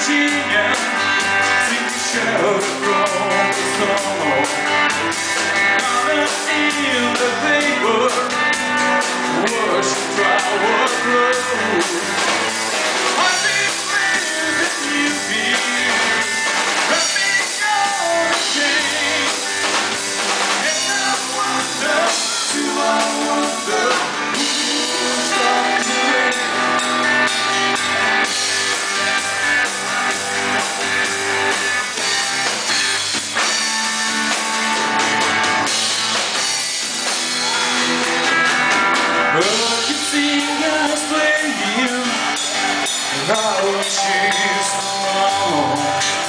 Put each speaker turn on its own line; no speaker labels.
tinha shelter from the storm. Color in the paper, wash dry or clothes. Hunting friends that you feel, wrapping on the chain. And I wonder, do I wonder who's starting to rain? But you see us playing, and I will chase along.